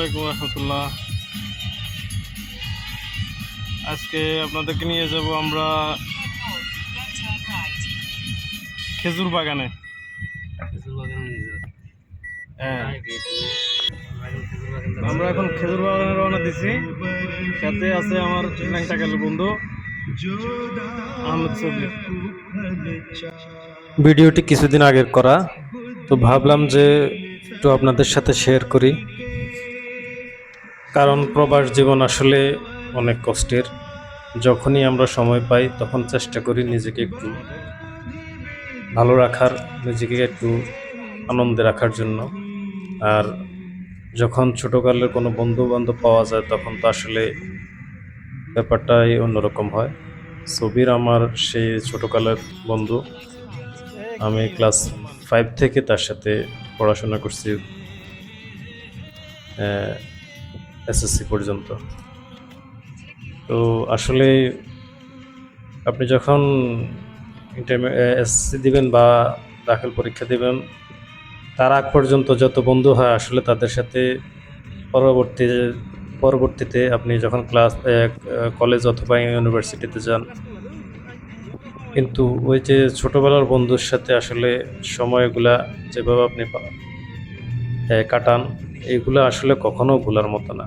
আলাইকুম রহমতুল্লাহ। আজকে আপনাদেরকে নিয়ে যাব আমরা খেজুর বাগানে। হ্যাঁ, আমরা এখন খেজুর বাগানে রওনা দিছি। সাথে আছে আমার ন্যাংটাকালের বন্ধু আহমেদ সবির। ভিডিওটি কিছুদিন আগের করা, তো ভাবলাম যে একটু আপনাদের সাথে শেয়ার করি, কারণ প্রবাস জীবন আসলে অনেক কষ্টের। যখনই আমরা সময় পাই তখন চেষ্টা করি নিজেকে একটু ভালো রাখার, নিজেকে একটু আনন্দে রাখার জন্য। আর যখন ছোটোকালের কোনো বন্ধু বান্ধব পাওয়া যায় তখন তো আসলে ব্যাপারটাই অন্যরকম হয়। সবির আমার সেই ছোটোকালের বন্ধু। আমি ক্লাস 5 থেকে তার সাথে পড়াশোনা করছি এসএসসি পর্যন্ত। তো আসলে আপনি যখন এসএসসি দিবেন বা দাখিল পরীক্ষা দিবেন, তার আগ পর্যন্ত যত বন্ধু হয় আসলে তাদের সাথে পরবর্তীতে আপনি যখন কলেজ অথবা ইউনিভার্সিটিতে যান, কিন্তু ওই যে ছোটবেলার বন্ধুর সাথে আসলে সময়গুলা যেভাবে আপনি কাটান, এগুলো আসলে কখনো ভোলার মতো না।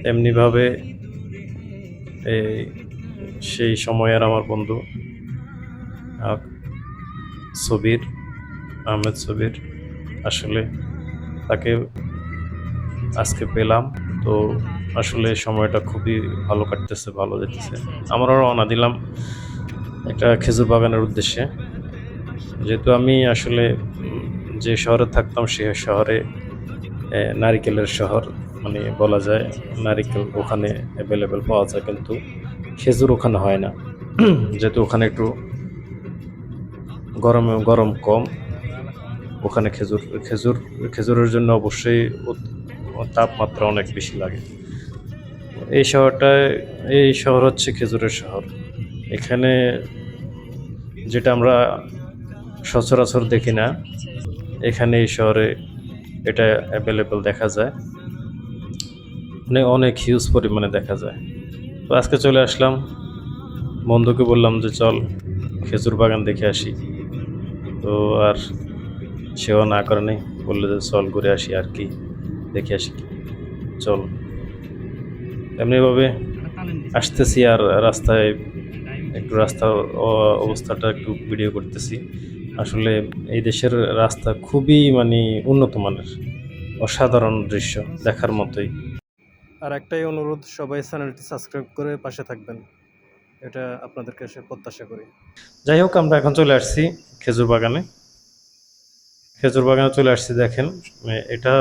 এমনিভাবে এই সেই সময়ের আমার বন্ধু সবির, আহমেদ সবির, আসলে তাকে আজকে পেলাম। তো আসলে সময়টা খুবই ভালো কাটতেছে, ভালো যেতেছে। আমরাও রওনা দিলাম একটা খেজুর বাগানের উদ্দেশ্যে। যেহেতু আমি আসলে যে শহরে থাকতাম সে শহরে নারিকেলের শহর, মানে বলা যায় নারিকেল ওখানে অ্যাভেলেবেল পাওয়া যায়, কিন্তু খেজুর ওখানে হয় না। যেহেতু ওখানে একটু গরম কম, ওখানে খেজুরের জন্য অবশ্যই তাপমাত্রা অনেক বেশি লাগে। এই শহর হচ্ছে খেজুরের শহর। এখানে যেটা আমরা সচরাচর দেখি না, এখানে এই শহরে এটা অ্যাভেলেবল দেখা যায়, মানে অনেক হিউজ পরিমাণে দেখা যায়। তো আজকে চলে আসলাম, বন্ধুকে বললাম যে চল খেজুর বাগান দেখে আসি। তো আর সেও না করে নেই, বললো যে চল ঘুরে আসি, আর কি দেখে আসি, চল। এমনিভাবে আসতেছি আর রাস্তায় একটু রাস্তার অবস্থাটা একটু ভিডিও করতেছি। আসলে এই দেশের রাস্তা খুবই মানে উন্নত মানের, অসাধারণ দৃশ্য দেখার মতোই। আর একটাই অনুরোধ, সবাই চ্যানেলটি সাবস্ক্রাইব করে পাশে থাকবেন, এটা আপনাদের কাছে প্রত্যাশা করি। যাই হোক, আমরা এখন চলে আসছি খেজুর বাগানে। চলে আসছি, দেখেন এটা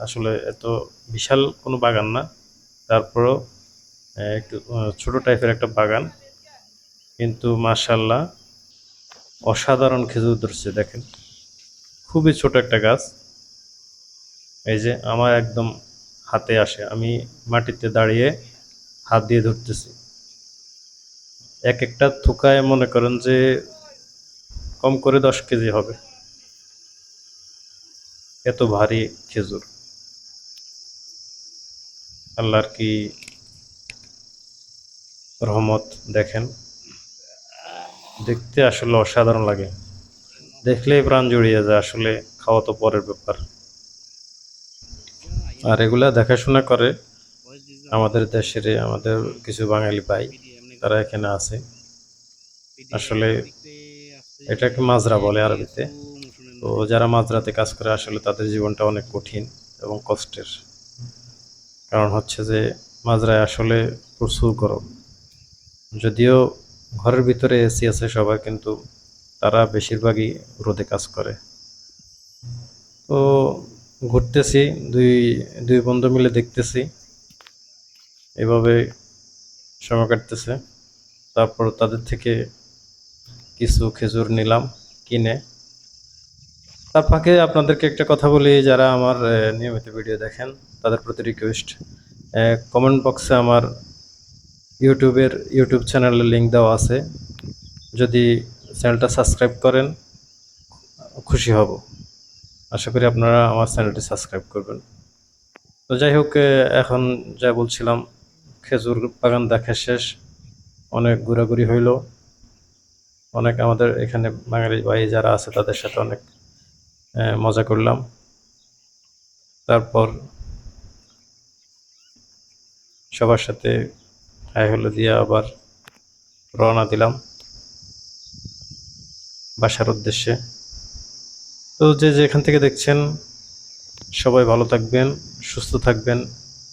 আসলে এত বিশাল কোনো বাগান না, তারপরও একটু ছোট টাইপের একটা বাগান, কিন্তু মাশাআল্লাহ অসাধারণ খেজুর ধরছে। দেখেন খুবই ছোট একটা গাছ, এই যে আমার একদম হাতে আসে, আমি মাটিতে দাঁড়িয়ে হাত দিয়ে ধরতেছি। এক একটা থুকায় মনে করেন যে কম করে 10 কেজি হবে, এত ভারী খেজুর। আল্লাহর কি রহমত, দেখেন দেখতে আসলে অসাধারণ লাগে, দেখলেই প্রাণ জুড়িয়ে যায়। আসলে খাওয়া তো পরের ব্যাপার, আর এগুলা দেখাশোনা করে আমাদের আমাদের কিছু বাঙালি ভাই, তারা এখানে আছে। আসলে এটাকে মাজরা বলে আরবিতে। তো যারা মাজরাতে কাজ করে আসলে তাদের জীবনটা অনেক কঠিন এবং কষ্টের, কারণ হচ্ছে যে মাজরায় আসলে প্রচুর গরম। যদিও ঘরের ভিতরে এসি আছে সবার, কিন্তু তারা বেশিরভাগই রোদে কাজ করে। তো ঘুরতেছি, দুই দুই বন্ধু মিলে দেখতেছি, এভাবে সময় কাটতেছে। তারপর তাদের থেকে কিছু খেজুর নিলাম কিনে। তার ফাঁকে আপনাদেরকে একটা কথা বলি, যারা আমার নিয়মিত ভিডিও দেখেন তাদের প্রতি রিকোয়েস্ট, কমেন্ট বক্সে আমার ইউটিউব চ্যানেলের লিঙ্ক দেওয়া আছে, যদি চ্যানেলটা সাবস্ক্রাইব করেন খুশি হব। আশা করি আপনারা আমার চ্যানেলটি সাবস্ক্রাইব করবেন। তো যাই হোক, এখন যা বলছিলাম, খেজুর বাগান দেখা শেষ, অনেক ঘোরাঘুরি হইল, অনেক আমাদের এখানে বাঙালি ভাই যারা আছে তাদের সাথে অনেক মজা করলাম। তারপর সবার সাথে হাই হলো দিয়ে আবার রওনা দিলাম বাসার উদ্দেশ্যে। তো যে যেখান থেকে দেখছেন সবাই ভালো থাকবেন, সুস্থ থাকবেন,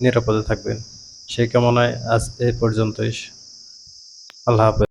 নিরাপদে থাকবেন, সেই কামনায় আজ এ পর্যন্তই। আল্লাহ হাফেজ।